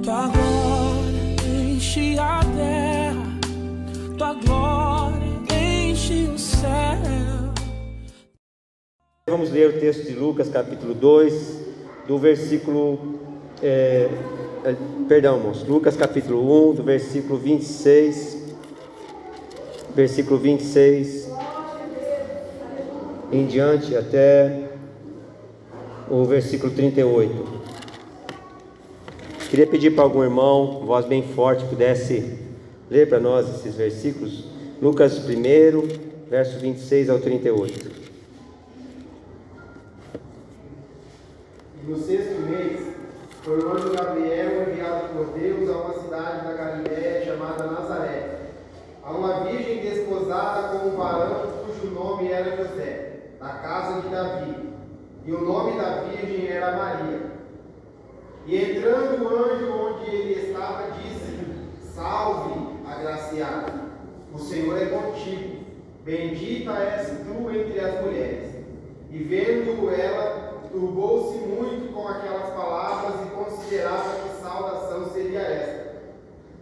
Tua glória enche a terra, tua glória enche o céu. Vamos ler o texto de Lucas capítulo 2, do versículo, irmãos, Lucas capítulo 1, do versículo 26 em diante até o versículo 38. Queria pedir para algum irmão, voz bem forte, pudesse ler para nós esses versículos. Lucas 1, verso 26 ao 38. No 6º mês, foi o anjo Gabriel enviado por Deus a uma cidade da Galiléia chamada Nazaré, a uma virgem desposada com um varão cujo nome era José, da casa de Davi, e o nome da virgem era Maria. E entrando o anjo onde ele estava, disse-lhe: Salve, agraciada, o Senhor é contigo, bendita és tu entre as mulheres. E vendo ela, turbou-se muito com aquelas palavras e considerava que saudação seria esta.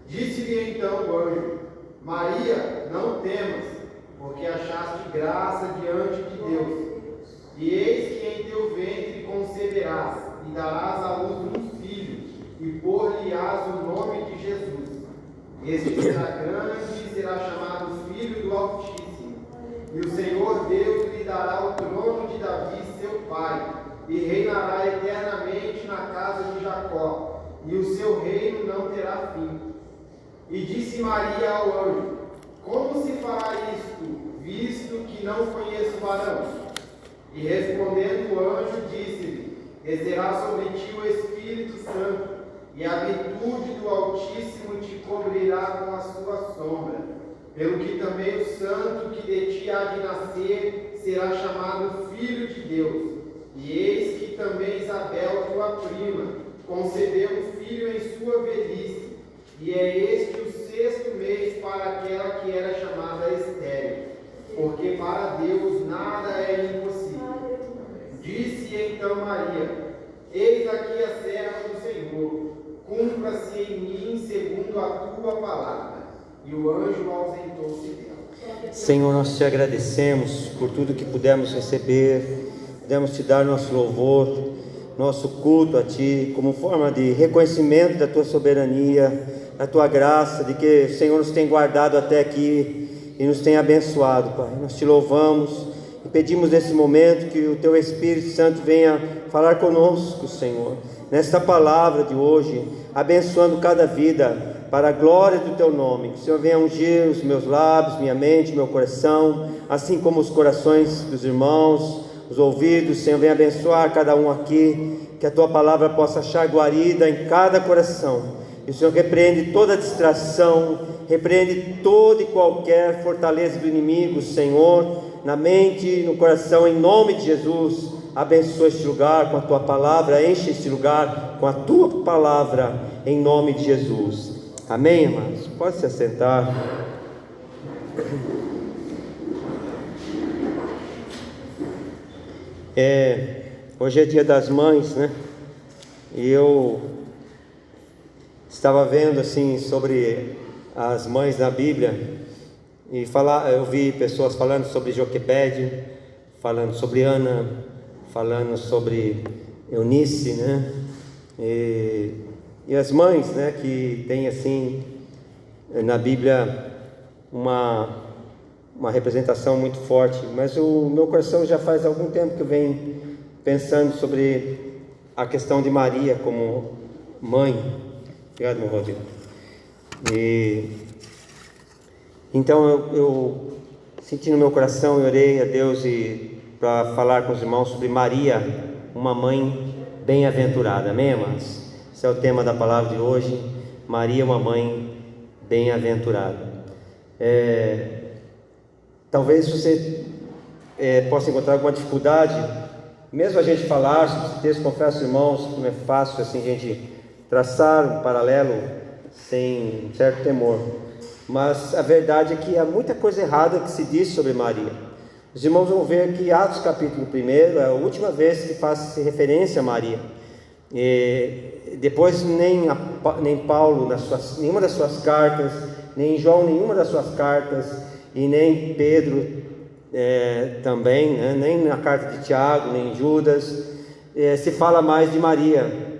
Disse-lhe então o anjo: Maria, não temas, porque achaste graça diante de Deus. E eis que em teu ventre conceberás, e darás à luz um filho, e por-lhe-ás o nome de Jesus. Este será grande e será chamado Filho do Altíssimo. E o Senhor Deus lhe dará o trono de Davi, seu pai, e reinará eternamente na casa de Jacó, e o seu reino não terá fim. E disse Maria ao anjo: Como se fará isto, visto que não conheço varão? E respondendo o anjo, disse-lhe: Descerá sobre ti o Espírito Santo, e a virtude do Altíssimo te cobrirá com a sua sombra. Pelo que também o santo que de ti há de nascer será chamado Filho de Deus. E eis que também Isabel, tua prima, concebeu um filho em sua velhice, e é este o 6º mês para aquela que era chamada estéril, porque para Deus nada é impossível. Disse então Maria: Eis aqui a serva do Senhor, cumpra-se em mim segundo a tua palavra. E o anjo ausentou-se dela. Senhor, nós te agradecemos por tudo que pudemos receber, pudemos te dar nosso louvor, nosso culto a Ti, como forma de reconhecimento da Tua soberania, da Tua graça, de que o Senhor nos tem guardado até aqui e nos tem abençoado, Pai. Nós te louvamos e pedimos nesse momento que o Teu Espírito Santo venha falar conosco, Senhor, nesta palavra de hoje, abençoando cada vida para a glória do Teu nome. Que o Senhor venha ungir os meus lábios, minha mente, meu coração, assim como os corações dos irmãos, os ouvidos. Senhor, venha abençoar cada um aqui, que a Tua palavra possa achar guarida em cada coração. E o Senhor repreende toda distração, repreende toda e qualquer fortaleza do inimigo, Senhor, na mente, no coração, em nome de Jesus. Abençoa este lugar com a Tua palavra, enche este lugar com a Tua palavra, em nome de Jesus. Amém, amados? Pode se assentar. Hoje é dia das mães, né? E eu estava vendo assim sobre as mães na Bíblia e eu vi pessoas falando sobre Joquebede, falando sobre Ana, falando sobre Eunice, né? E as mães, né, que tem assim na Bíblia uma representação muito forte. Mas o meu coração já faz algum tempo que eu venho pensando sobre a questão de Maria como mãe. Obrigado, meu Rodrigo. Então eu senti no meu coração e orei a Deus para falar com os irmãos sobre Maria, uma mãe bem-aventurada. Amém, amados? Esse é o tema da palavra de hoje. Maria, uma mãe bem-aventurada. Talvez você possa encontrar alguma dificuldade, mesmo a gente falar sobre esse texto. Confesso, irmãos, que não é fácil assim a gente traçar um paralelo sem certo temor. Mas a verdade é que há muita coisa errada que se diz sobre Maria. Os irmãos vão ver que Atos capítulo 1 é a última vez que faz referência a Maria. depois nem Paulo, nenhuma das suas cartas, nem João, nenhuma das suas cartas, e nem Pedro também, né? Nem na carta de Tiago, nem Judas, se fala mais de Maria.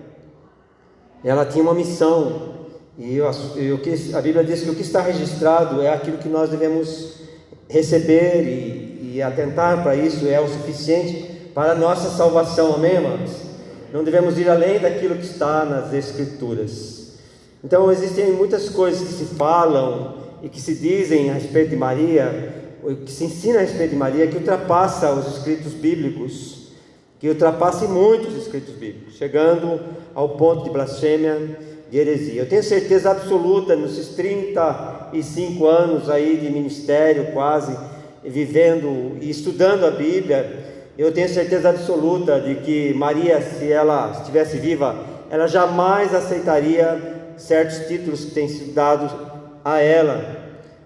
Ela tinha uma missão, e a Bíblia diz que o que está registrado é aquilo que nós devemos receber, e atentar para isso é o suficiente para a nossa salvação, amém, irmãos? Não devemos ir além daquilo que está nas Escrituras. Então existem muitas coisas que se falam e que se dizem a respeito de Maria, que se ensina a respeito de Maria, que ultrapassa os escritos bíblicos, que ultrapassa muitos escritos bíblicos, chegando ao ponto de blasfêmia, de heresia. Eu tenho certeza absoluta, nesses 35 anos aí de ministério, quase, vivendo e estudando a Bíblia, eu tenho certeza absoluta de que Maria, se ela estivesse viva, ela jamais aceitaria certos títulos que têm sido dados a ela.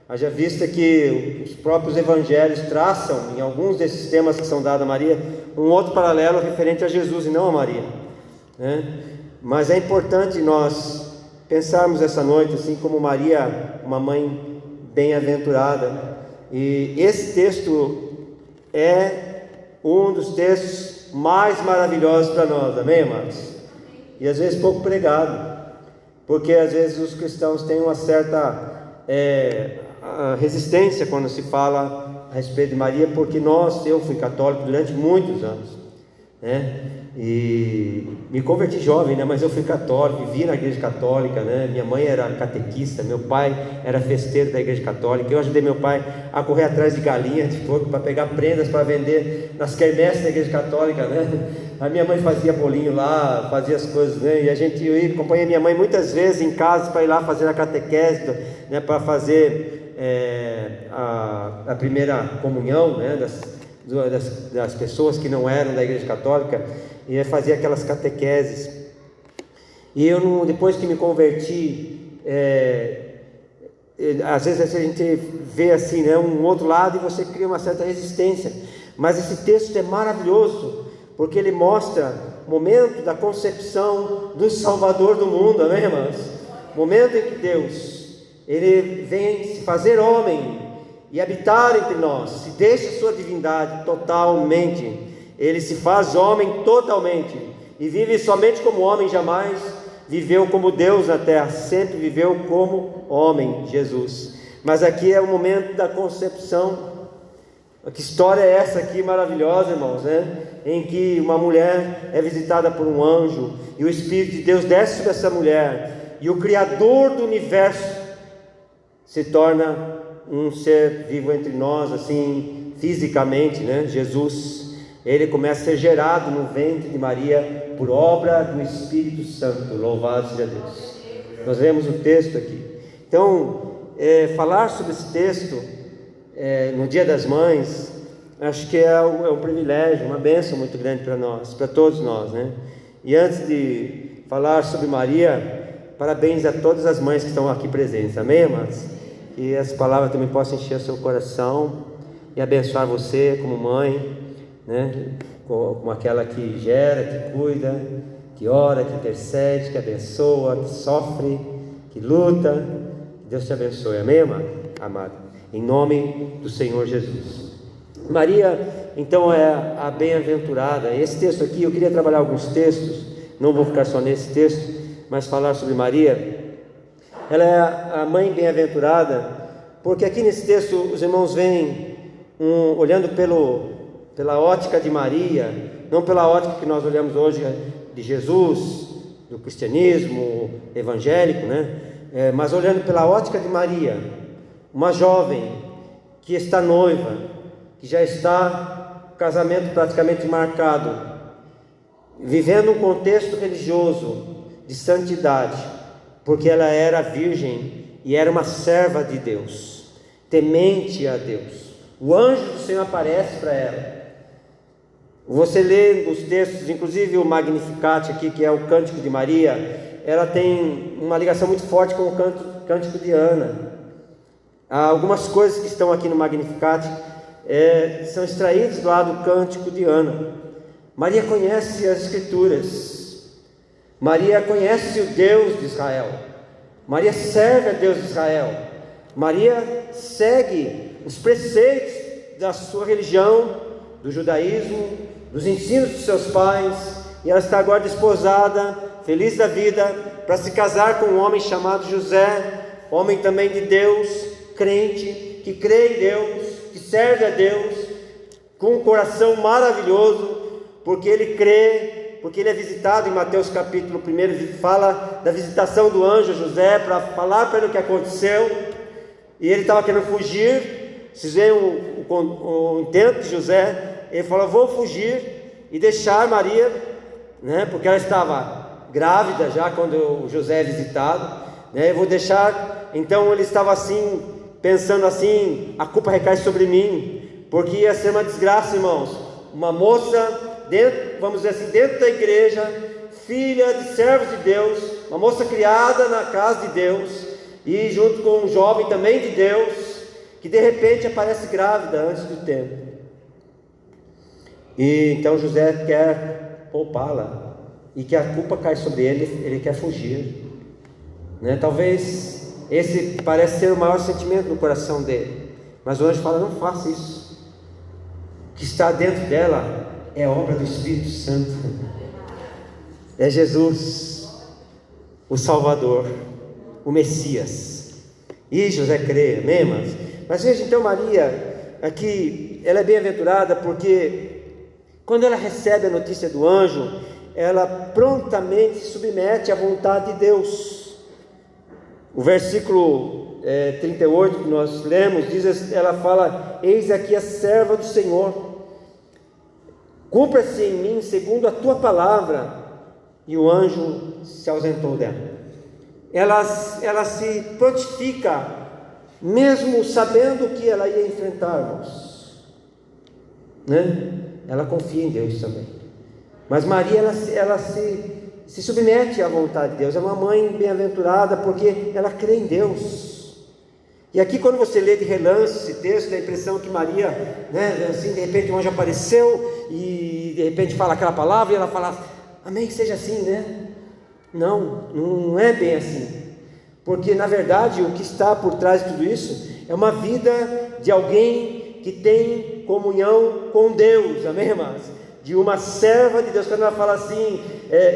Haja vista que os próprios evangelhos traçam, em alguns desses temas que são dados a Maria, um outro paralelo referente a Jesus e não a Maria, né? Mas é importante nós pensarmos essa noite, assim como Maria, uma mãe bem-aventurada. E esse texto é um dos textos mais maravilhosos para nós, amém, amados? E às vezes pouco pregado, porque às vezes os cristãos têm uma certa resistência quando se fala a respeito de Maria, porque eu fui católico durante muitos anos, né? E me converti jovem, né? Mas eu fui católico, vivi na igreja católica, né? Minha mãe era catequista, meu pai era festeiro da igreja católica. Eu ajudei meu pai a correr atrás de galinha, de porco, para pegar prendas para vender nas quermesses da igreja católica, né? A minha mãe fazia bolinho lá, fazia as coisas, né? E eu acompanhei minha mãe muitas vezes em casa para ir lá fazer a catequese, né? Para fazer a primeira comunhão, né? Das pessoas que não eram da igreja católica, e fazia aquelas catequeses. E eu, depois que me converti, às vezes a gente vê assim, né, um outro lado, e você cria uma certa resistência. Mas esse texto é maravilhoso, porque ele mostra o momento da concepção do Salvador do mundo, amém, irmãos? O momento em que Deus, Ele vem se fazer homem e habitar entre nós, se deixa a sua divindade totalmente, Ele se faz homem totalmente, e vive somente como homem, jamais viveu como Deus na terra, sempre viveu como homem, Jesus. Mas aqui é o momento da concepção. Que história é essa aqui maravilhosa, irmãos, né? Em que uma mulher é visitada por um anjo, e o Espírito de Deus desce sobre essa mulher, e o Criador do universo se torna um ser vivo entre nós, assim, fisicamente, né? Jesus, ele começa a ser gerado no ventre de Maria por obra do Espírito Santo. Louvado seja Deus. Nós vemos o texto aqui. Então, falar sobre esse texto no Dia das Mães, acho que é um privilégio, uma bênção muito grande para nós, para todos nós, né? E antes de falar sobre Maria, parabéns a todas as mães que estão aqui presentes, amém, irmãs? Que essa palavra também possa encher o seu coração e abençoar você como mãe, né? Como aquela que gera, que cuida, que ora, que intercede, que abençoa, que sofre, que luta. Que Deus te abençoe, amém, amado? Em nome do Senhor Jesus. Maria, então, é a bem-aventurada. Esse texto aqui, eu queria trabalhar alguns textos, não vou ficar só nesse texto, mas falar sobre Maria. Ela é a mãe bem-aventurada, porque aqui nesse texto os irmãos veem, olhando pela ótica de Maria, não pela ótica que nós olhamos hoje de Jesus, do cristianismo evangélico, né? Mas olhando pela ótica de Maria, uma jovem que está noiva, que já está com o casamento praticamente marcado, vivendo um contexto religioso de santidade, porque ela era virgem e era uma serva de Deus, temente a Deus. O anjo do Senhor aparece para ela. Você lê os textos, inclusive o Magnificat aqui, que é o Cântico de Maria, ela tem uma ligação muito forte com o Cântico de Ana. Há algumas coisas que estão aqui no Magnificat são extraídas lá do Cântico de Ana. Maria conhece as Escrituras. Maria conhece o Deus de Israel. Maria serve a Deus de Israel. Maria segue os preceitos da sua religião, do judaísmo, dos ensinos dos seus pais, e ela está agora desposada, feliz da vida, para se casar com um homem chamado José, homem também de Deus, crente, que crê em Deus, que serve a Deus, com um coração maravilhoso, porque ele crê, porque ele é visitado em Mateus capítulo 1, fala da visitação do anjo a José, para falar para ele o que aconteceu, e ele estava querendo fugir. Vocês veem o intento de José. Ele falou: vou fugir e deixar Maria, né, porque ela estava grávida já quando José é visitado, né, eu vou deixar. Então ele estava assim, pensando assim: a culpa recai sobre mim, porque ia ser uma desgraça, irmãos. Uma moça, dentro, vamos dizer assim, dentro da igreja, filha de servos de Deus, uma moça criada na casa de Deus, e junto com um jovem também de Deus, que de repente aparece grávida antes do tempo. E então José quer poupá-la, e que a culpa cai sobre ele, ele quer fugir, né? Talvez esse parece ser o maior sentimento no coração dele, mas o anjo fala: não faça isso. O que está dentro dela é obra do Espírito Santo, é Jesus, o Salvador, o Messias. E José crê, amém, irmãos? Mas veja então, Maria, aqui, ela é bem-aventurada porque quando ela recebe a notícia do anjo, ela prontamente se submete à vontade de Deus. O versículo 38 que nós lemos, ela fala: eis aqui a serva do Senhor, cumpra-se em mim segundo a tua palavra. E o anjo se ausentou dela. Ela se prontifica, mesmo sabendo o que ela ia enfrentar, irmãos, né? Ela confia em Deus também. Mas Maria, ela se submete à vontade de Deus. É uma mãe bem-aventurada porque ela crê em Deus. E aqui, quando você lê de relance esse texto, dá a impressão que Maria, né, assim, de repente um anjo apareceu e de repente fala aquela palavra e ela fala: amém, que seja assim, né? Não é bem assim, porque na verdade o que está por trás de tudo isso é uma vida de alguém que tem comunhão com Deus, amém, irmãs? De uma serva de Deus. Quando ela fala assim,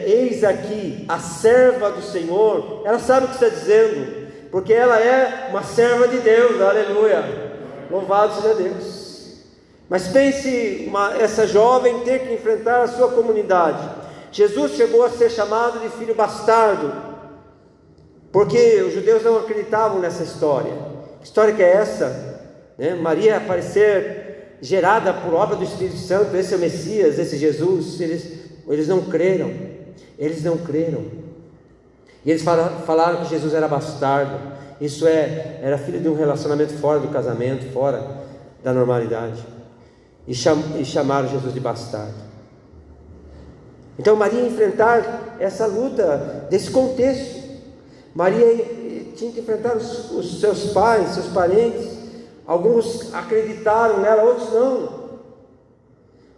eis aqui a serva do Senhor, ela sabe o que está dizendo, porque ela é uma serva de Deus, aleluia, louvado seja Deus. Mas pense, essa jovem ter que enfrentar a sua comunidade. Jesus chegou a ser chamado de filho bastardo, porque os judeus não acreditavam nessa história. Que história que é essa? Né? Maria aparecer gerada por obra do Espírito Santo, esse é o Messias, esse Jesus. Eles não creram, e eles falaram que Jesus era bastardo, isso era filho de um relacionamento fora do casamento, fora da normalidade, e chamaram Jesus de bastardo. Então Maria ia enfrentar essa luta desse contexto. Maria tinha que enfrentar os seus pais, seus parentes. Alguns acreditaram nela, outros não.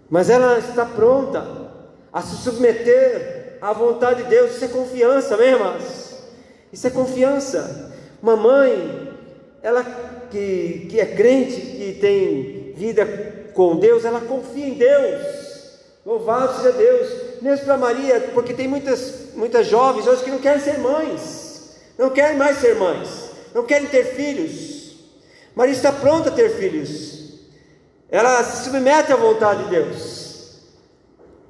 Mas ela está pronta a se submeter à vontade de Deus. Isso é confiança, amém, irmãs? Isso é confiança. Uma mãe, ela que é crente, que tem vida com Deus, ela confia em Deus. Louvado seja Deus. Mesmo para Maria, porque tem muitas jovens hoje que não querem ser mães, não querem mais ser mães, não querem ter filhos. Maria está pronta a ter filhos, ela se submete à vontade de Deus.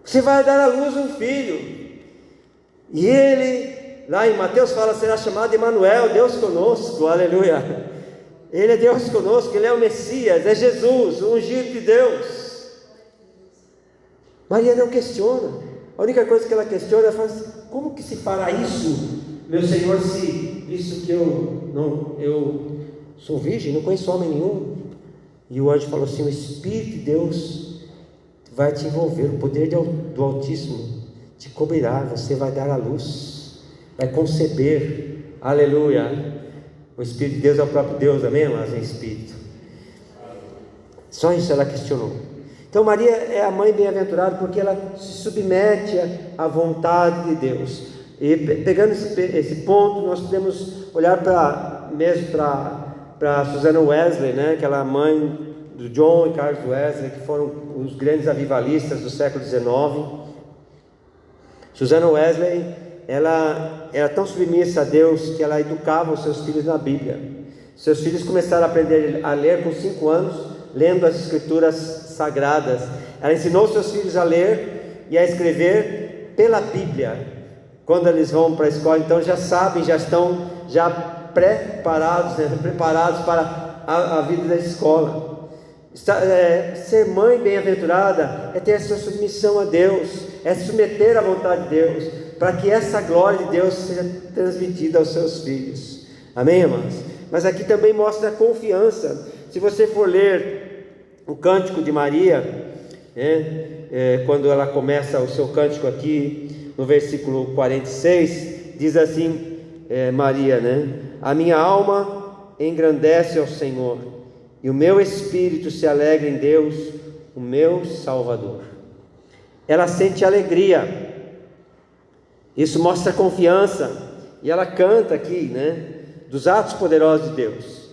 Você vai dar à luz um filho, e ele, lá em Mateus fala, será chamado Emanuel, Deus conosco, aleluia. Ele é Deus conosco, ele é o Messias, é Jesus, o ungido de Deus. Maria não questiona. A única coisa que ela questiona, ela fala assim: como que se fará isso, meu Senhor, se visto que eu sou virgem, não conheço homem nenhum? E o anjo falou assim: o Espírito de Deus vai te envolver, o poder do Altíssimo te cobrirá, você vai dar à luz, vai conceber, aleluia. O Espírito de Deus é o próprio Deus, amém, mas em Espírito. Só isso ela questionou. Então Maria é a mãe bem-aventurada porque ela se submete à vontade de Deus. E pegando esse ponto, nós podemos olhar para Susannah Wesley, né? Aquela mãe do John e Carlos Wesley, que foram os grandes avivalistas do século XIX. Susannah Wesley, ela era tão submissa a Deus que ela educava os seus filhos na Bíblia. Seus filhos começaram a aprender a ler com 5 anos, lendo as escrituras sagradas. Ela ensinou seus filhos a ler e a escrever pela Bíblia. Quando eles vão para a escola, então já sabem, já estão preparados, né? Preparados para a vida da escola. Ser mãe bem-aventurada é ter a sua submissão a Deus, é se submeter à vontade de Deus, para que essa glória de Deus seja transmitida aos seus filhos. Amém, irmãos? Mas aqui também mostra a confiança. Se você for ler o Cântico de Maria, quando ela começa o seu cântico aqui, no versículo 46, diz assim, Maria, né? A minha alma engrandece ao Senhor, e o meu espírito se alegra em Deus, o meu Salvador. Ela sente alegria, isso mostra confiança, e ela canta aqui, né? Dos atos poderosos de Deus.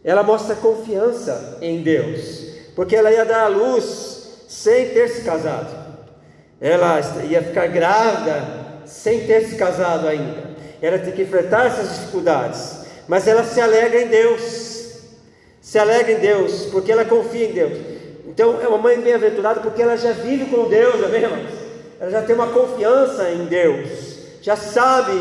Ela mostra confiança em Deus, porque ela ia dar à luz sem ter se casado. Ela ia ficar grávida sem ter se casado ainda. Ela tem que enfrentar essas dificuldades, mas ela se alegra em Deus. Se alegra em Deus, porque ela confia em Deus. Então é uma mãe bem-aventurada, porque ela já vive com Deus, amém, irmãos? Ela já tem uma confiança em Deus, já sabe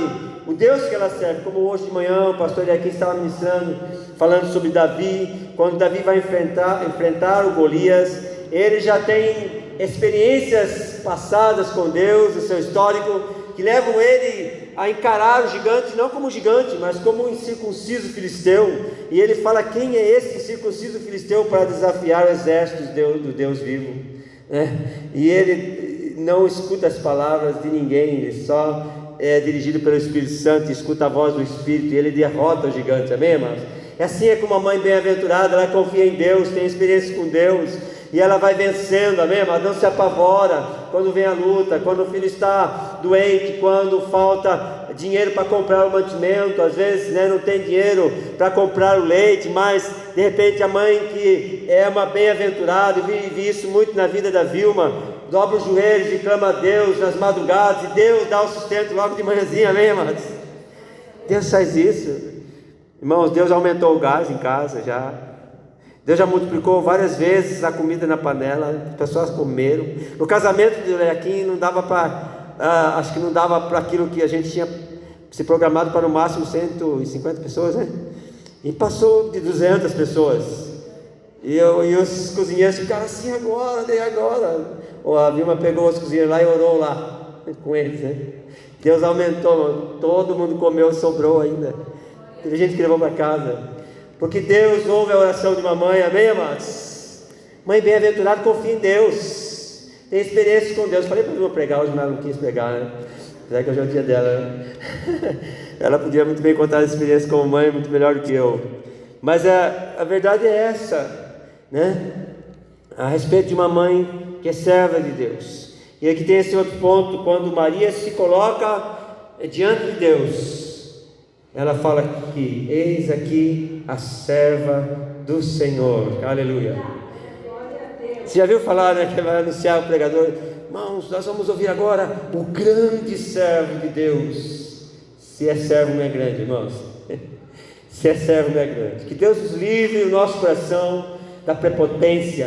o Deus que ela serve. Como hoje de manhã o pastor aqui estava ministrando, falando sobre Davi. Quando Davi vai enfrentar o Golias, ele já tem experiências passadas com Deus, o seu histórico, que levam ele a encarar o gigante, não como gigante, mas como um incircunciso filisteu. E ele fala: quem é esse incircunciso filisteu para desafiar os exércitos do Deus vivo? E ele não escuta as palavras de ninguém, ele só é dirigido pelo Espírito Santo, escuta a voz do Espírito, e ele derrota o gigante, amém, irmãos? Assim é como uma mãe bem-aventurada, ela confia em Deus, tem experiência com Deus, e ela vai vencendo, amém? Ela não se apavora quando vem a luta, quando o filho está doente, quando falta dinheiro para comprar o mantimento, às vezes, não tem dinheiro para comprar o leite, mas de repente a mãe que é uma bem-aventurada, e vi isso muito na vida da Vilma, dobra os joelhos e clama a Deus nas madrugadas, e Deus dá o sustento logo de manhãzinha, amém, irmãos? Deus faz isso, irmãos. Deus aumentou o gás em casa já. Deus já multiplicou várias vezes a comida na panela, as pessoas comeram. No casamento de Leaquim não dava para, acho que não dava para aquilo que a gente tinha se programado para no máximo 150 pessoas, né? E passou de 200 pessoas. E os cozinheiros ficaram assim: agora. A Vilma pegou os cozinheiros lá e orou lá com eles, né? Deus aumentou, todo mundo comeu, sobrou ainda. Teve gente que levou para casa. Porque Deus ouve a oração de uma mãe, amém, amados? Mãe bem-aventurada confia em Deus, tem experiência com Deus. Falei para ela pregar hoje, mas ela não quis pregar, né? Apesar que hoje é o dia dela, né? Ela podia muito bem contar a experiência como mãe, muito melhor do que eu. Mas a verdade é essa, né? A respeito de uma mãe que é serva de Deus. E aqui tem esse outro ponto, quando Maria se coloca diante de Deus, ela fala aqui: eis aqui a serva do Senhor, aleluia. Você já viu falar, né, que vai anunciar o pregador: irmãos, nós vamos ouvir agora o grande servo de Deus. Se é servo não é grande, irmãos. Se é servo não é grande. Que Deus nos livre o nosso coração da prepotência,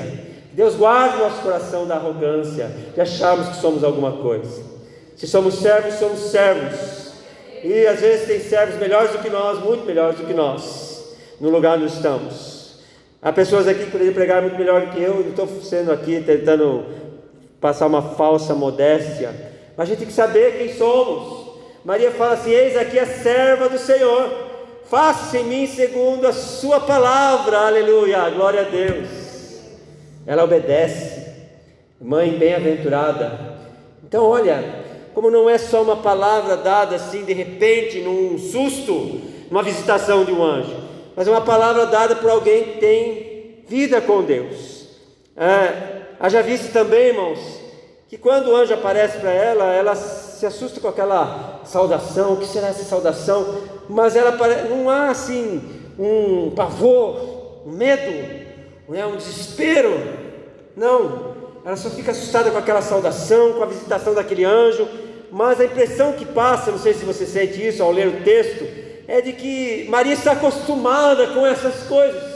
que Deus guarde o nosso coração da arrogância, de acharmos que somos alguma coisa. Se somos servos, somos servos. E às vezes tem servos melhores do que nós, muito melhores do que nós, no lugar onde estamos. Há pessoas aqui que poderiam pregar muito melhor do que eu. Não estou sendo aqui tentando passar uma falsa modéstia, mas a gente tem que saber quem somos. Maria fala assim: eis aqui a serva do Senhor, faça-se em mim segundo a sua palavra, aleluia, glória a Deus. Ela obedece, mãe bem-aventurada. Então olha, como não é só uma palavra dada assim de repente, num susto, numa visitação de um anjo, mas é uma palavra dada por alguém que tem vida com Deus. Haja visto também, irmãos, que quando o anjo aparece para ela, ela se assusta com aquela saudação. O que será essa saudação? Mas ela não há assim um pavor, um medo, um desespero. Não, ela só fica assustada com aquela saudação, com a visitação daquele anjo. Mas a impressão que passa, não sei se você sente isso ao ler o texto, é de que Maria está acostumada com essas coisas.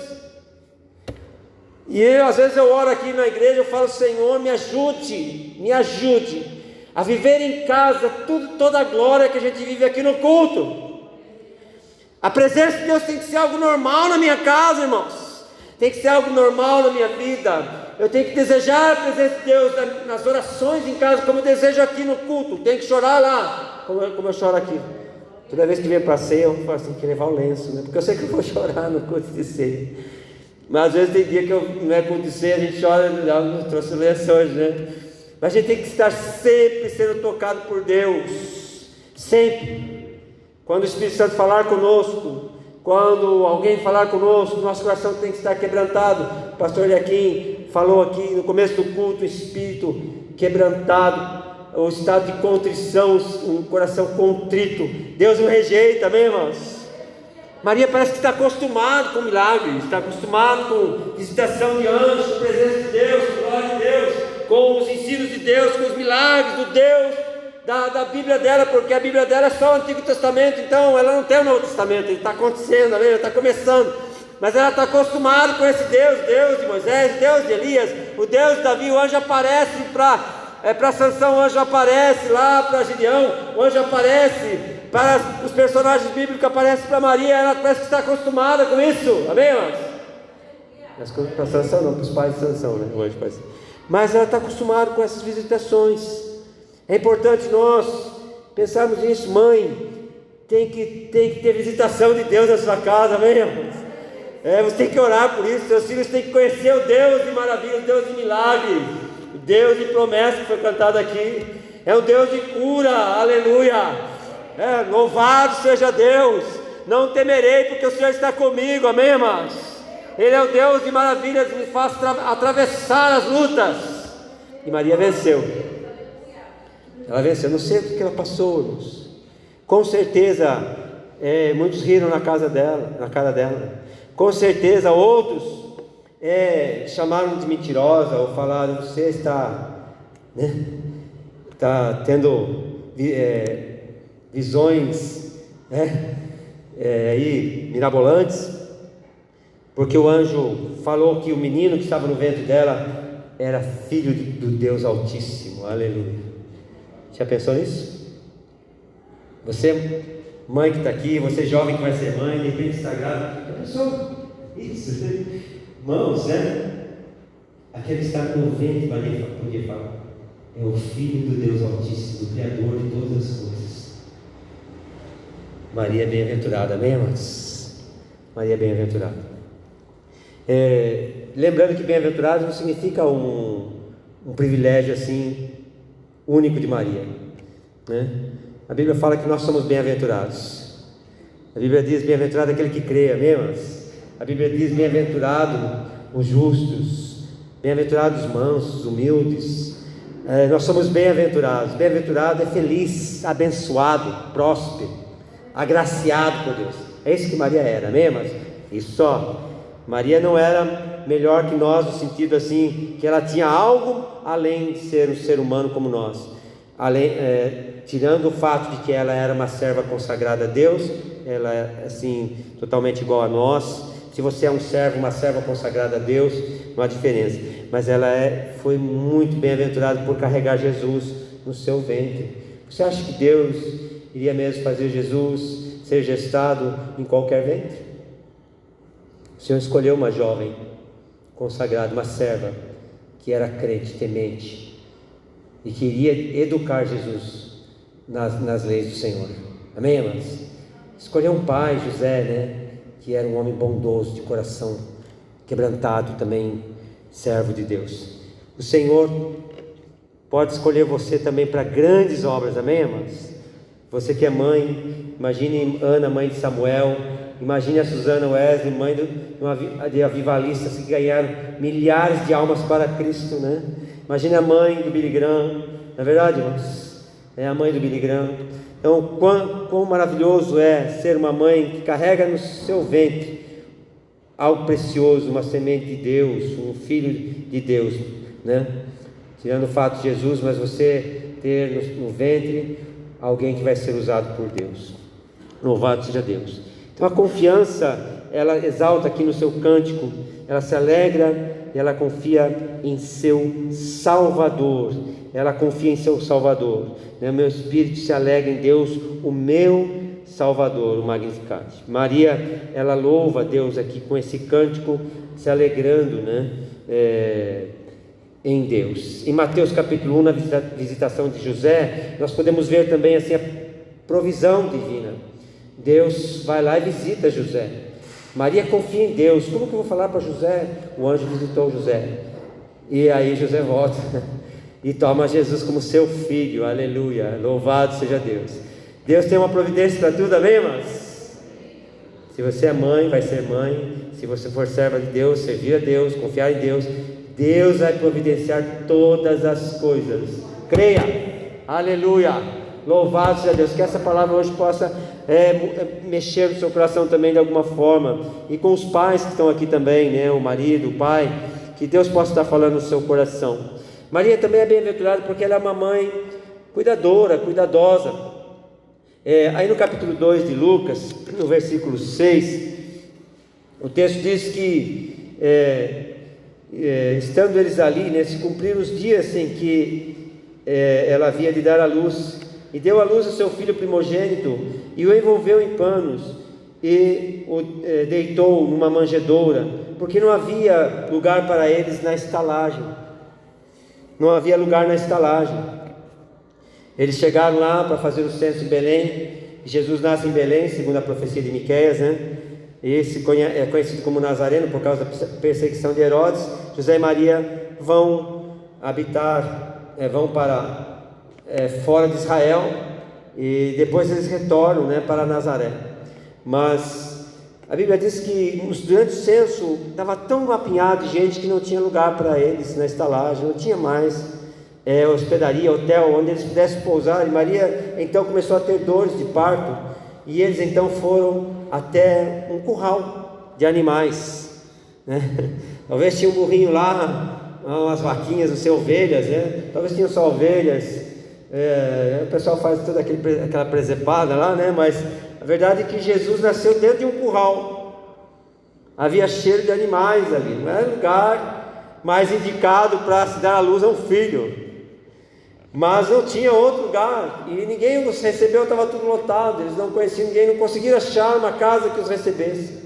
E às vezes eu oro aqui na igreja, eu falo: Senhor, me ajude a viver em casa toda a glória que a gente vive aqui no culto. A presença de Deus tem que ser algo normal na minha casa, irmãos. Tem que ser algo normal na minha vida. Eu tenho que desejar a presença de Deus nas orações em casa, como eu desejo aqui no culto. Tenho que chorar lá, como eu choro aqui. Toda vez que vem para a ceia, eu falo assim, que levar o lenço, né? Porque eu sei que eu vou chorar no culto de ceia. Mas às vezes tem dia que não é culto de ceia, a gente chora, não trouxe o lenço hoje, né? Mas a gente tem que estar sempre sendo tocado por Deus. Sempre. Quando o Espírito Santo falar conosco, quando alguém falar conosco, nosso coração tem que estar quebrantado. O pastor Eliakim falou aqui no começo do culto, o espírito quebrantado, o estado de contrição, um coração contrito. Deus não rejeita, amém, irmãos? Maria parece que está acostumada com milagres, está acostumada com visitação de anjos, com a presença de Deus, com a glória de Deus, com os ensinos de Deus, com os milagres do Deus da Bíblia dela, porque a Bíblia dela é só o Antigo Testamento, então ela não tem o Novo Testamento, ele está acontecendo, amém? Está começando, mas ela está acostumada com esse Deus de Moisés, Deus de Elias, o Deus de Davi. O anjo aparece para Sansão, o anjo aparece lá para Gideão, o anjo aparece para os personagens bíblicos, aparece para Maria. Ela parece que está acostumada com isso, amém, irmãos? Para Sansão não, para os pais de Sansão, né? O anjo aparece. Mas ela está acostumada com essas visitações. É importante nós pensarmos nisso. Mãe, tem que ter visitação de Deus na sua casa, amém, irmãos? Você tem que orar por isso. Seus filhos têm que conhecer o Deus de maravilha, o Deus de milagres, o Deus de promessa que foi cantado aqui. É um Deus de cura, aleluia. Louvado seja Deus. Não temerei, porque o Senhor está comigo, amém, irmãos? Ele é o Deus de maravilhas, me faz atravessar as lutas. E Maria venceu. Ela venceu. Não sei o que ela passou, irmãos. Com certeza muitos riram na cara dela. Com certeza outros chamaram de mentirosa, ou falaram: você está tendo visões aí mirabolantes, porque o anjo falou que o menino que estava no ventre dela era filho do Deus Altíssimo, aleluia. Já pensou nisso? Você, mãe que está aqui, você jovem que vai ser mãe, de repente está grávida, já pensou isso? Irmãos, aquele que está no ventre, Maria podia falar, é o Filho do Deus Altíssimo, o Criador de todas as coisas. Maria é bem-aventurada, amém, irmãos? Maria é bem-aventurada. Lembrando que bem-aventurado não significa um privilégio assim único de Maria, né? A Bíblia fala que nós somos bem-aventurados. A Bíblia diz: bem-aventurado aquele que crê, amém, irmãos? A Bíblia diz: bem-aventurado os justos, bem-aventurados os mansos, humildes. Nós somos bem-aventurados. Bem-aventurado é feliz, abençoado, próspero, agraciado por Deus. É isso que Maria era, amém, irmãos? Isso só. Maria não era melhor que nós, no sentido assim, que ela tinha algo além de ser um ser humano como nós. Tirando o fato de que ela era uma serva consagrada a Deus, ela é assim, totalmente igual a nós. Se você é um servo, uma serva consagrada a Deus, não há diferença. Mas ela foi muito bem-aventurada por carregar Jesus no seu ventre. Você acha que Deus iria mesmo fazer Jesus ser gestado em qualquer ventre? O Senhor escolheu uma jovem consagrada, uma serva que era crente, temente, e queria educar Jesus nas leis do Senhor, amém, irmãos? Escolheu um pai, José, que era um homem bondoso, de coração quebrantado, também servo de Deus. O Senhor pode escolher você também para grandes obras, amém, irmãos? Você que é mãe, imagine Ana, mãe de Samuel, imagine a Susana Wesley, mãe de avivalistas que ganharam milhares de almas para Cristo, né? Imagine a mãe do Billy Graham, Na verdade, irmãos, é a mãe do Billy Graham. Então, quão maravilhoso é ser uma mãe que carrega no seu ventre algo precioso, uma semente de Deus, um filho de Deus, né? Tirando o fato de Jesus, mas você ter no ventre alguém que vai ser usado por Deus. Louvado seja Deus. Então a confiança, ela exalta aqui no seu cântico, ela se alegra e ela confia em seu Salvador. Ela confia em seu Salvador, né? Meu espírito se alegra em Deus, o meu Salvador, o Magnificat. Maria, ela louva a Deus aqui com esse cântico, se alegrando, né? Em Deus. Em Mateus capítulo 1, na visitação de José, nós podemos ver também assim a provisão divina. Deus vai lá e visita José. Maria confia em Deus. Como que eu vou falar para José? O anjo visitou José. E aí José volta e toma Jesus como seu filho. Aleluia, louvado seja Deus. Deus tem uma providência para tudo, amém, irmãos? Se você é mãe, vai ser mãe. Se você for serva de Deus, servir a Deus, confiar em Deus, Deus vai providenciar todas as coisas. Creia, aleluia, louvado seja Deus. Que essa palavra hoje possa mexer no seu coração também de alguma forma. E com os pais que estão aqui também, né? O marido, o pai, que Deus possa estar falando no seu coração. Maria também é bem-aventurada porque ela é uma mãe cuidadora, cuidadosa. Aí no capítulo 2 de Lucas, no versículo 6, o texto diz que estando eles ali, né, se cumpriram os dias em que ela havia de dar à luz, e deu à luz o seu filho primogênito, e o envolveu em panos, e o deitou numa manjedoura, porque não havia lugar para eles na estalagem. Não havia lugar na estalagem. Eles chegaram lá para fazer o censo em Belém. Jesus nasce em Belém, segundo a profecia de Miqueias, né? Esse é conhecido como Nazareno por causa da perseguição de Herodes. José e Maria vão habitar, vão para fora de Israel, e depois eles retornam, né, para Nazaré. Mas a Bíblia diz que durante o censo estava tão apinhado de gente que não tinha lugar para eles na estalagem, não tinha mais hospedaria, hotel onde eles pudessem pousar. E Maria então começou a ter dores de parto, e eles então foram até um curral de animais, né? Talvez tinha um burrinho lá, umas vaquinhas, não sei, ovelhas, né? Talvez tinham só ovelhas. O pessoal faz toda aquela presepada lá, né? Mas a verdade é que Jesus nasceu dentro de um curral. Havia cheiro de animais ali, não era lugar mais indicado para se dar à luz a um filho. Mas não tinha outro lugar, e ninguém os recebeu, estava tudo lotado. Eles não conheciam ninguém, não conseguiram achar uma casa que os recebesse.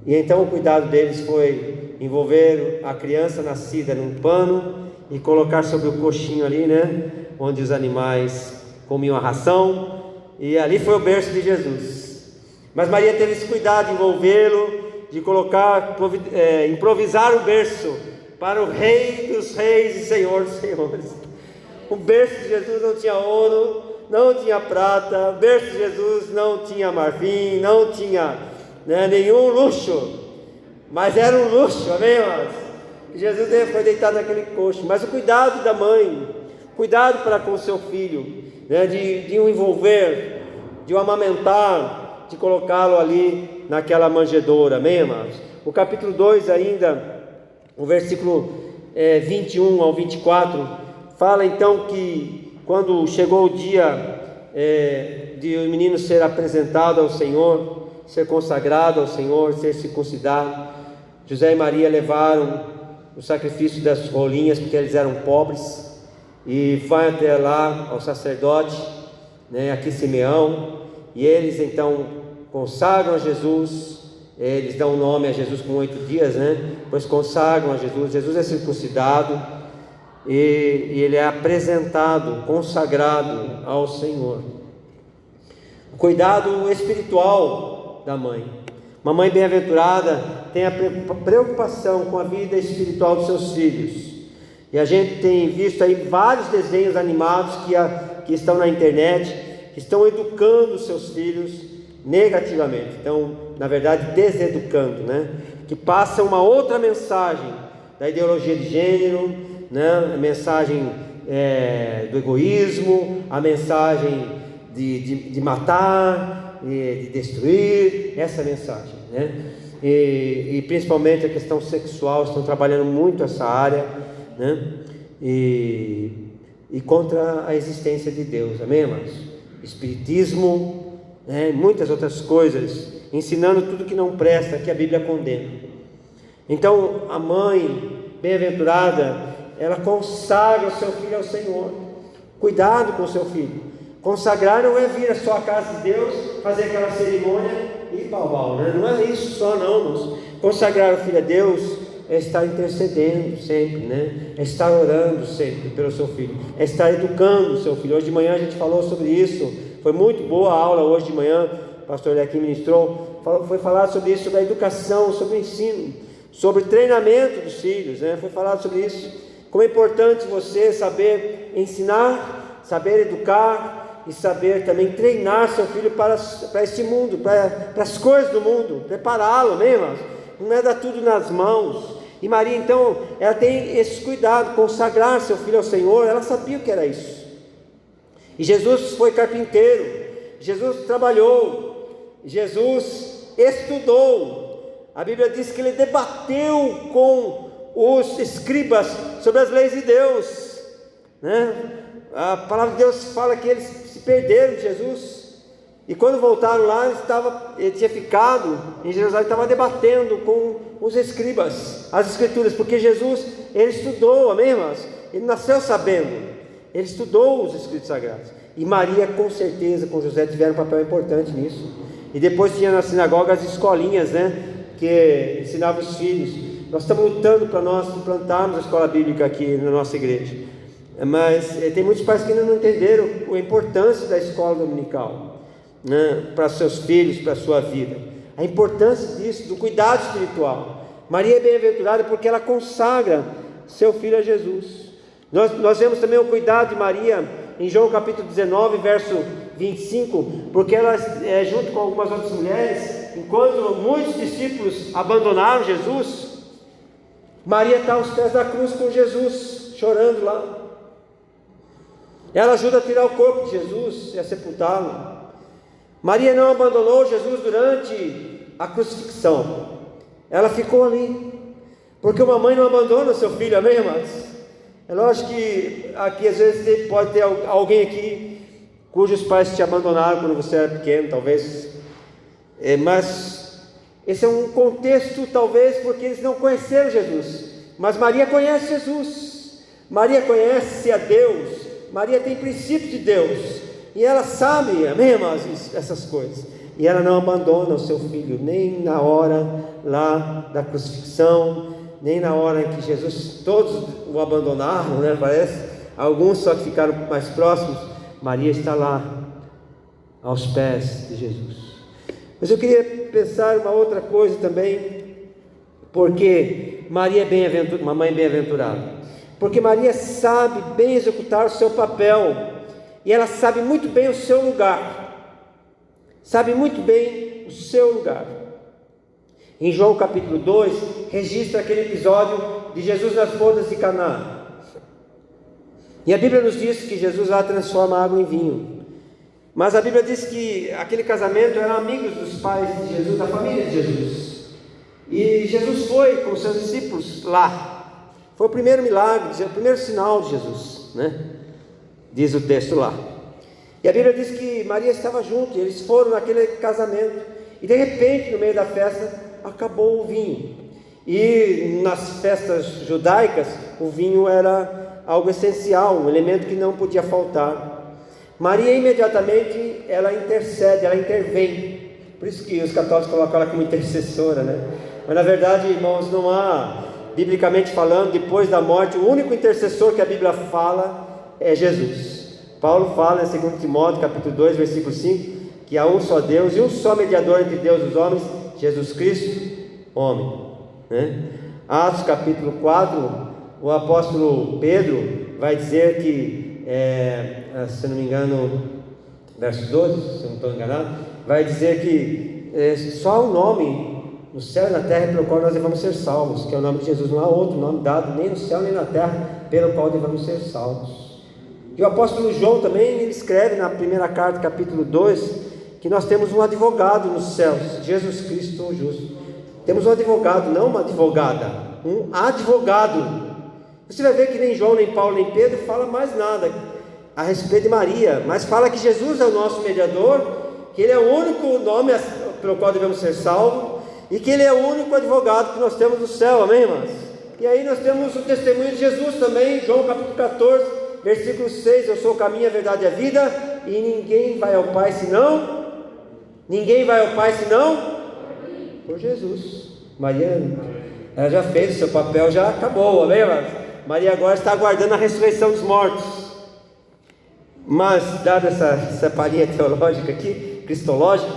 E então o cuidado deles foi envolver a criança nascida num pano e colocar sobre o coxinho ali, né, onde os animais comiam a ração, e ali foi o berço de Jesus. Mas Maria teve esse cuidado de envolvê-lo, de colocar, improvisar o berço para o Rei dos Reis e Senhor dos Senhores. O berço de Jesus não tinha ouro, não tinha prata. O berço de Jesus não tinha marfim, não tinha, né, nenhum luxo, mas era um luxo, amém, irmãos? Jesus foi deitado naquele coxo. Mas o cuidado da mãe, cuidado para com o seu filho, né, de o envolver, de o amamentar, de colocá-lo ali naquela manjedoura, amém, irmãos? O capítulo 2 ainda, o versículo 21 ao 24, fala então que quando chegou o dia de o menino ser apresentado ao Senhor, ser consagrado ao Senhor, ser circuncidado, José e Maria levaram o sacrifício das rolinhas, porque eles eram pobres, e vai até lá ao sacerdote, né, aqui Simeão, e eles então consagram a Jesus. Eles dão o nome a Jesus com 8 dias, né? Pois consagram a Jesus. Jesus é circuncidado e ele é apresentado, consagrado ao Senhor. O cuidado espiritual da mãe. Uma mãe bem-aventurada tem a preocupação com a vida espiritual dos seus filhos. E a gente tem visto aí vários desenhos animados que estão na internet, que estão educando os seus filhos negativamente. Então, na verdade, deseducando, né? Que passa uma outra mensagem da ideologia de gênero, né? A mensagem do egoísmo, a mensagem de matar, de destruir, essa mensagem, né? E principalmente a questão sexual, estão trabalhando muito essa área, né? E contra a existência de Deus, amém, irmãos? Espiritismo, né? Muitas outras coisas, ensinando tudo que não presta, que a Bíblia condena. Então a mãe bem-aventurada, ela consagra o seu filho ao Senhor. Cuidado com o seu filho. Consagrar não é vir à sua casa de Deus, fazer aquela cerimônia e pau, né? Não é isso só, não, irmãos. Consagrar o filho a Deus é estar intercedendo sempre, né? É estar orando sempre pelo seu filho, é estar educando o seu filho. Hoje de manhã a gente falou sobre isso, foi muito boa a aula hoje de manhã, o pastor aqui ministrou, foi falar sobre isso, sobre a educação, sobre o ensino, sobre o treinamento dos filhos, né? Foi falado sobre isso, como é importante você saber ensinar, saber educar e saber também treinar seu filho para este mundo, para as coisas do mundo, prepará-lo mesmo. Não é dar tudo nas mãos. E Maria então, ela tem esse cuidado, consagrar seu filho ao Senhor. Ela sabia o que era isso. E Jesus foi carpinteiro, Jesus trabalhou, Jesus estudou. A Bíblia diz que ele debateu com os escribas sobre as leis de Deus, né? A palavra de Deus fala que eles se perderam de Jesus, e quando voltaram lá, ele tinha ficado em Jerusalém, estava debatendo com os escribas as escrituras, porque Jesus, ele estudou, amém, irmãos? Ele nasceu sabendo, ele estudou os escritos sagrados. E Maria, com certeza, com José, tiveram um papel importante nisso. E depois tinha na sinagoga as escolinhas, né, que ensinavam os filhos. Nós estamos lutando para nós implantarmos a escola bíblica aqui na nossa igreja, mas tem muitos pais que ainda não entenderam a importância da escola dominical, né, para seus filhos, para a sua vida, a importância disso, do cuidado espiritual. Maria é bem-aventurada porque ela consagra seu filho a Jesus. Nós vemos também o cuidado de Maria em João capítulo 19, verso 25, porque ela, junto com algumas outras mulheres, enquanto muitos discípulos abandonaram Jesus, Maria está aos pés da cruz com Jesus, chorando lá. Ela ajuda a tirar o corpo de Jesus e a sepultá-lo. Maria não abandonou Jesus durante a crucifixão, ela ficou ali, porque uma mãe não abandona seu filho, amém, irmãos? É lógico que aqui às vezes pode ter alguém aqui cujos pais te abandonaram quando você era pequeno, talvez, mas esse é um contexto, talvez, porque eles não conheceram Jesus. Mas Maria conhece Jesus, Maria conhece a Deus, Maria tem princípios de Deus, e ela sabe, amém, irmãos, essas coisas. E ela não abandona o seu filho, nem na hora lá da crucifixão, nem na hora em que Jesus, todos o abandonaram, né, parece, alguns só que ficaram mais próximos. Maria está lá, aos pés de Jesus. Mas eu queria pensar uma outra coisa também, porque Maria é uma mãe bem-aventurada, porque Maria sabe bem executar o seu papel, e ela sabe muito bem o seu lugar, sabe muito bem o seu lugar. Em João capítulo 2, registra aquele episódio de Jesus nas bodas de Caná, e a Bíblia nos diz que Jesus lá transforma a água em vinho. Mas a Bíblia diz que aquele casamento eram amigos dos pais de Jesus, da família de Jesus, e Jesus foi com seus discípulos lá. Foi o primeiro milagre, o primeiro sinal de Jesus, né? Diz o texto lá. E a Bíblia diz que Maria estava junto, e eles foram naquele casamento, e de repente, no meio da festa, acabou o vinho. E nas festas judaicas, o vinho era algo essencial, um elemento que não podia faltar. Maria imediatamente, ela intercede, ela intervém. Por isso que os católicos colocam ela como intercessora, né? Mas na verdade, irmãos, não há, biblicamente falando, depois da morte, o único intercessor que a Bíblia fala é Jesus. Paulo fala em 2 Timóteo capítulo 2, versículo 5, que há um só Deus e um só mediador entre Deus e os homens, Jesus Cristo, homem, né? Atos capítulo 4, o apóstolo Pedro vai dizer que, se não me engano, verso 12, se eu não estou enganado, vai dizer que só há um nome no céu e na terra pelo qual nós devemos ser salvos, que é o nome de Jesus. Não há outro nome dado nem no céu nem na terra pelo qual devemos ser salvos. E o apóstolo João também, ele escreve na primeira carta, capítulo 2, que nós temos um advogado nos céus, Jesus Cristo o justo. Temos um advogado, não uma advogada, um advogado. Você vai ver que nem João, nem Paulo, nem Pedro fala mais nada a respeito de Maria, mas fala que Jesus é o nosso mediador, que Ele é o único nome pelo qual devemos ser salvos, e que Ele é o único advogado que nós temos no céu, amém, irmãos? E aí nós temos o testemunho de Jesus também, João capítulo 14, versículo 6, eu sou o caminho, a verdade e a vida, e ninguém vai ao Pai senão por Jesus. Maria, ela já fez o seu papel, já acabou, amém, irmãos? Maria agora está aguardando a ressurreição dos mortos. Mas, dada essa palhinha teológica aqui, cristológica,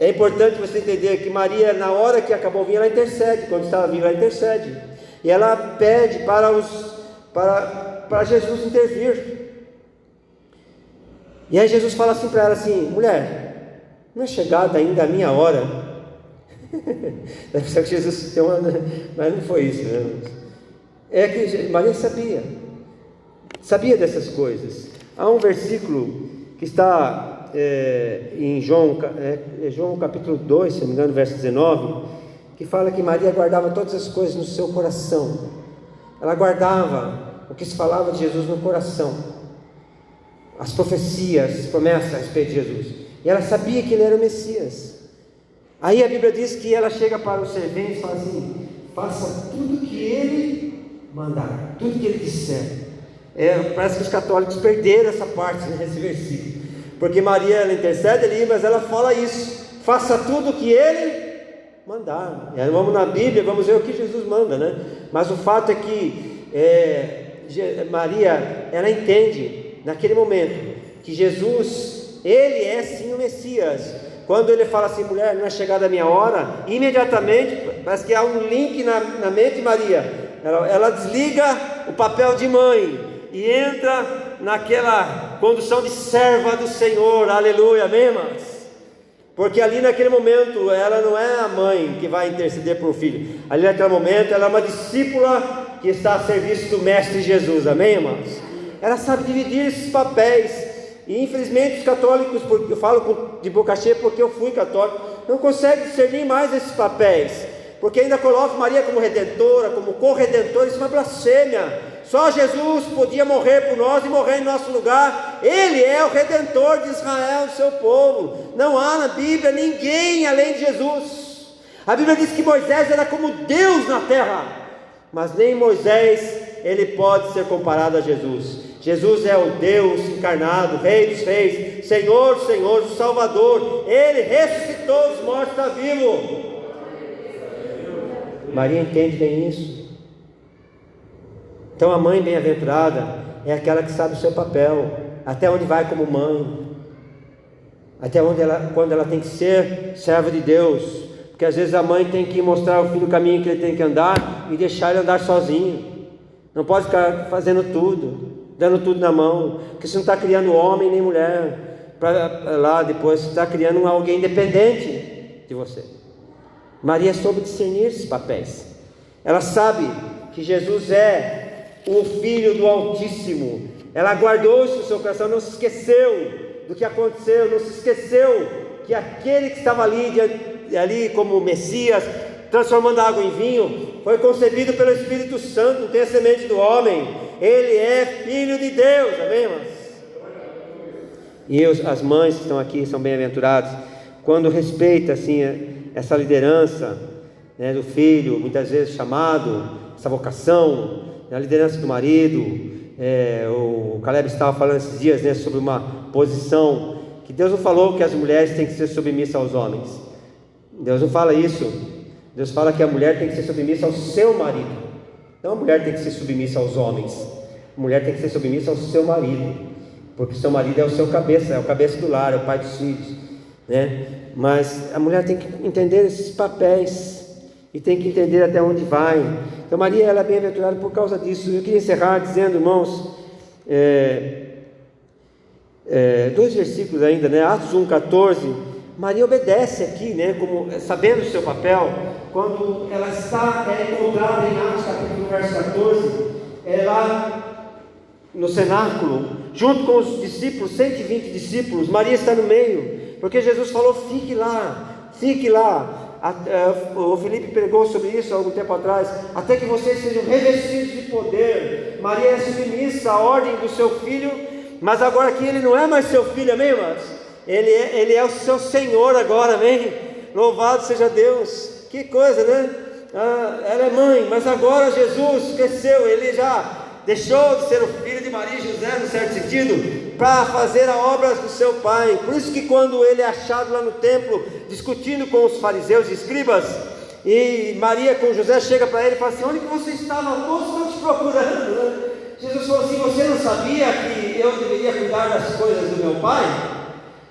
é importante você entender que Maria, na hora que acabou de vir, ela intercede. Quando estava vindo, ela intercede. E ela pede para Jesus intervir. E aí Jesus fala assim para ela assim: mulher, não é chegada ainda a minha hora? Deve ser que Jesus tem uma... Mas não foi isso, né? É que Maria sabia dessas coisas. Há um versículo que está em João capítulo 2, se não me engano, verso 19, que fala que Maria guardava todas as coisas no seu coração. Ela guardava o que se falava de Jesus no coração, as profecias, as promessas a respeito de Jesus, e ela sabia que Ele era o Messias. Aí a Bíblia diz que ela chega para os serventes e fala assim: faça tudo que Ele mandar, tudo que Ele disser. Parece que os católicos perderam essa parte nesse versículo, porque Maria, ela intercede ali, mas ela fala isso: faça tudo o que Ele mandar. E aí vamos na Bíblia, vamos ver o que Jesus manda, né? Mas o fato é que Maria, ela entende naquele momento que Jesus, Ele é sim o Messias. Quando Ele fala assim: mulher, não é chegada a minha hora, imediatamente parece que há um link na mente de Maria. Ela desliga o papel de mãe e entra naquela condução de serva do Senhor, aleluia, amém, irmãos? Porque ali naquele momento, ela não é a mãe que vai interceder por o filho, ali naquele momento, ela é uma discípula que está a serviço do Mestre Jesus, amém, irmãos? Ela sabe dividir esses papéis, e infelizmente os católicos, eu falo de boca cheia porque eu fui católico, não conseguem discernir mais esses papéis, porque ainda colocam Maria como redentora, como corredentora. Isso é uma blasfêmia. Só Jesus podia morrer por nós e morrer em nosso lugar. Ele é o redentor de Israel, do seu povo. Não há na Bíblia ninguém além de Jesus. A Bíblia diz que Moisés era como Deus na terra, mas nem Moisés ele pode ser comparado a Jesus. Jesus é o Deus encarnado, Rei dos Reis, Senhor dos Senhores, o Salvador. Ele ressuscitou os mortos, está vivo. Maria entende bem isso. Então a mãe bem-aventurada é aquela que sabe o seu papel, até onde vai como mãe, até onde quando ela tem que ser serva de Deus, porque às vezes a mãe tem que mostrar ao filho o caminho que ele tem que andar e deixar ele andar sozinho. Não pode ficar fazendo tudo, dando tudo na mão, porque você não está criando homem nem mulher para lá depois, você está criando alguém independente de você. Maria soube discernir esses papéis. Ela sabe que Jesus é o Filho do Altíssimo. Ela guardou isso no seu coração, não se esqueceu do que aconteceu, não se esqueceu que aquele que estava ali como Messias, transformando a água em vinho, foi concebido pelo Espírito Santo, não tem a semente do homem. Ele é Filho de Deus, amém, irmãos? E as mães que estão aqui são bem-aventuradas quando respeita assim essa liderança, né, do filho, muitas vezes chamado, essa vocação, a liderança do marido. O Caleb estava falando esses dias, né, sobre uma posição que Deus não falou que as mulheres têm que ser submissas aos homens. Deus não fala isso. Deus fala que a mulher tem que ser submissa ao seu marido. Não a mulher tem que ser submissa aos homens. A mulher tem que ser submissa ao seu marido, porque seu marido é o seu cabeça, é o cabeça do lar, é o pai dos filhos, né? Mas a mulher tem que entender esses papéis e tem que entender até onde vai. Então Maria, ela é bem-aventurada por causa disso. Eu queria encerrar dizendo, irmãos, 2 versículos ainda, né? Atos 1,14. Maria obedece aqui, né? Como, sabendo o seu papel, quando ela está encontrada em Atos capítulo verso 14, lá no cenáculo, junto com os discípulos, 120 discípulos. Maria está no meio, porque Jesus falou: fique lá, fique lá. O Felipe pregou sobre isso há algum tempo atrás, até que vocês sejam revestidos de poder. Maria é submissa à ordem do seu filho, mas agora aqui ele não é mais seu filho, amém, irmãos? Ele é o seu Senhor agora, amém? Louvado seja Deus. Que coisa, né? Ela é mãe, mas agora Jesus cresceu, ele já deixou de ser o filho de Maria e José, no certo sentido, para fazer a obra do seu pai. Por isso que quando ele é achado lá no templo, discutindo com os fariseus e escribas, e Maria com José chega para ele e fala assim: onde que você estava? Todos estão te procurando, né? Jesus falou assim: você não sabia que eu deveria cuidar das coisas do meu pai?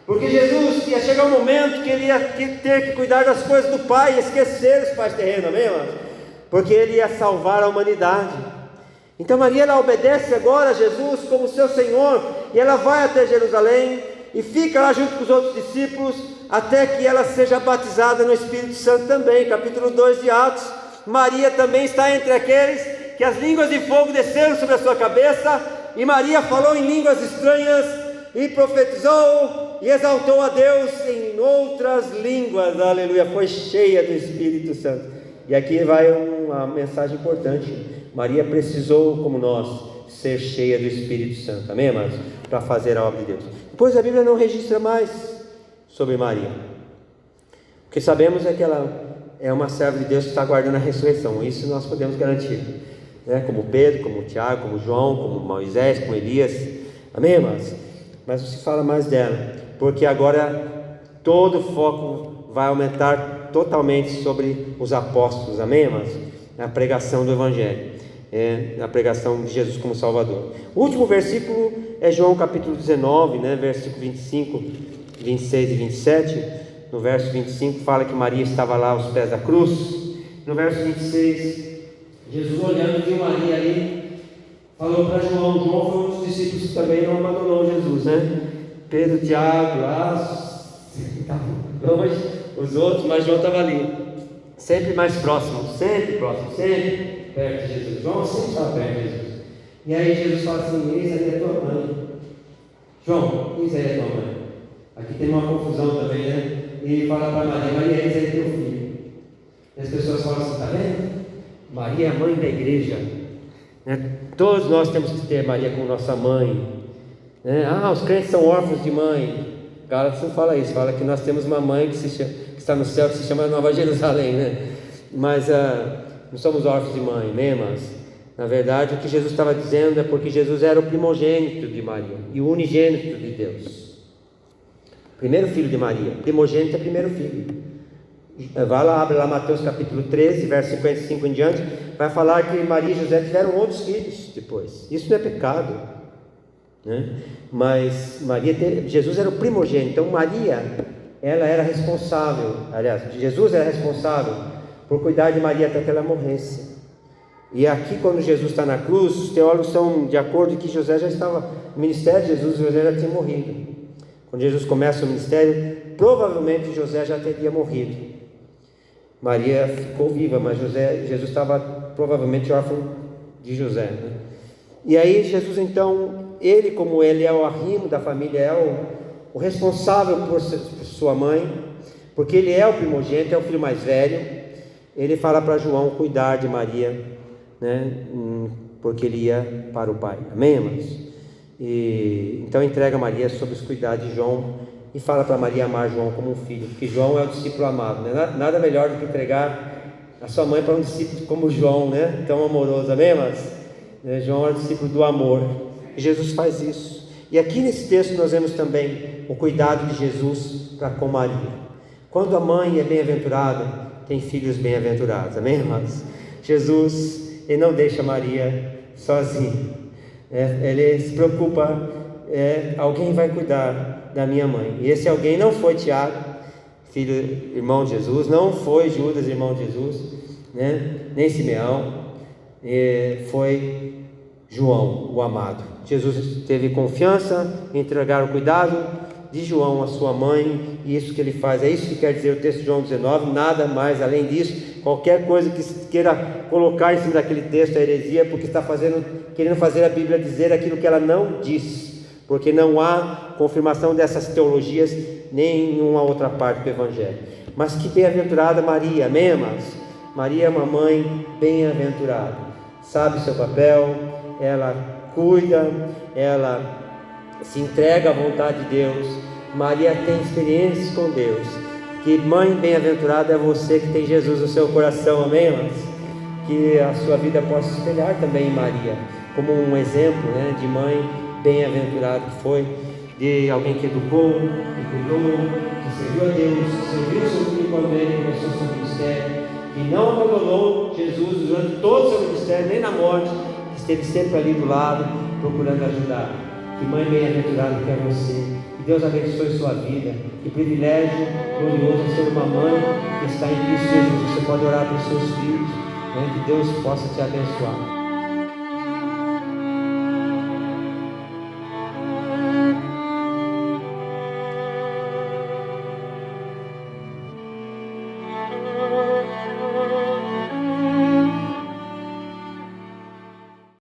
Porque Jesus ia chegar um momento que ele ia ter que cuidar das coisas do pai e esquecer os pais terrenos, amém, irmãos? Porque ele ia salvar a humanidade. Então Maria, ela obedece agora a Jesus como seu Senhor, e ela vai até Jerusalém e fica lá junto com os outros discípulos até que ela seja batizada no Espírito Santo também. Capítulo 2 de Atos. Maria também está entre aqueles que as línguas de fogo desceram sobre a sua cabeça, e Maria falou em línguas estranhas e profetizou e exaltou a Deus em outras línguas, aleluia, foi cheia do Espírito Santo. E aqui vai uma mensagem importante: Maria precisou, como nós, ser cheia do Espírito Santo, amém, amados? Para fazer a obra de Deus. Depois a Bíblia não registra mais sobre Maria. O que sabemos é que ela é uma serva de Deus que está aguardando a ressurreição, isso nós podemos garantir, né? Como Pedro, como Tiago, como João, como Moisés, como Elias, amém, amados? Mas não se fala mais dela, porque agora todo o foco vai aumentar totalmente sobre os apóstolos, amém, irmãos? A pregação do Evangelho, a pregação de Jesus como Salvador. O último versículo é João capítulo 19, né? Versículo 25, 26 e 27. No verso 25 fala que Maria estava lá aos pés da cruz. No verso 26, Jesus, olhando, viu Maria ali, falou para João. João foi um dos discípulos que também não abandonou Jesus, né? Pedro, Tiago, lá estavam longe, os outros, mas João estava ali, sempre mais próximo, sempre perto de Jesus. João sempre estava perto de Jesus. E aí Jesus fala assim: eis aí a tua mãe. João, eis aí a tua mãe. Aqui tem uma confusão também, né? E ele fala para Maria: Maria, eis aí teu filho. E as pessoas falam assim: está vendo? Maria é a mãe da igreja, né? Todos nós temos que ter Maria como nossa mãe, né? Os crentes são órfãos de mãe. Gálatas não fala isso, fala que nós temos uma mãe que está no céu, que se chama Nova Jerusalém, né? Mas não somos órfãos de mãe, né, irmãs? Na verdade, o que Jesus estava dizendo é porque Jesus era o primogênito de Maria e o unigênito de Deus, primeiro filho de Maria. Primogênito é primeiro filho. Vai lá, abre lá Mateus capítulo 13, verso 55 em diante, vai falar que Maria e José tiveram outros filhos depois. Isso não é pecado, né? Mas Jesus era o primogênito. Então Maria, ela era responsável, aliás, Jesus era responsável por cuidar de Maria até que ela morresse. E aqui, quando Jesus está na cruz, os teólogos são de acordo que José já estava no ministério de Jesus, José já tinha morrido. Quando Jesus começa o ministério, provavelmente José já teria morrido. Maria ficou viva, mas Jesus estava provavelmente órfão de José, né? E aí Jesus, então, ele, como ele é o arrimo da família, é o responsável por sua mãe, porque ele é o primogênito, é o filho mais velho. Ele fala para João cuidar de Maria, né? Porque ele ia para o pai, amém, irmãos? E então entrega Maria sob os cuidados de João e fala para Maria amar João como um filho, porque João é o discípulo amado, né? Nada melhor do que entregar a sua mãe para um discípulo como João, né? Tão amoroso, amém, irmãos? João é o discípulo do amor, e Jesus faz isso. E aqui nesse texto nós vemos também o cuidado de Jesus para com Maria. Quando a mãe é bem-aventurada, tem filhos bem-aventurados, amém, irmãos? Jesus, ele não deixa Maria sozinha, ele se preocupa, alguém vai cuidar da minha mãe. E esse alguém não foi Tiago, irmão de Jesus, não foi Judas, irmão de Jesus, né? Nem Simeão, foi João, o amado. Jesus teve confiança em entregar o cuidado de João à sua mãe, e isso que ele faz, é isso que quer dizer o texto de João 19, nada mais além disso. Qualquer coisa que queira colocar em cima daquele texto é heresia, porque está querendo fazer a Bíblia dizer aquilo que ela não diz. porque não há confirmação dessas teologias nem em nenhuma outra parte do Evangelho. Mas que bem-aventurada Maria, amém, amados? Maria é uma mãe bem-aventurada, sabe o seu papel, ela cuida, ela se entrega à vontade de Deus. Maria tem experiências com Deus. Que mãe bem-aventurada é você que tem Jesus no seu coração, amém, amados? Que a sua vida possa se espelhar também em Maria, como um exemplo, né, de mãe bem-aventurada que foi, de alguém que educou, que cuidou, que serviu a Deus, que serviu o seu filho quando ele começou o seu ministério, que não abandonou Jesus durante todo o seu ministério, nem na morte, que esteve sempre ali do lado, procurando ajudar. Que mãe bem-aventurada que é você. Que Deus abençoe sua vida. Que privilégio glorioso ser uma mãe que está em Cristo Jesus. Você pode orar para os seus filhos, né? Que Deus possa te abençoar.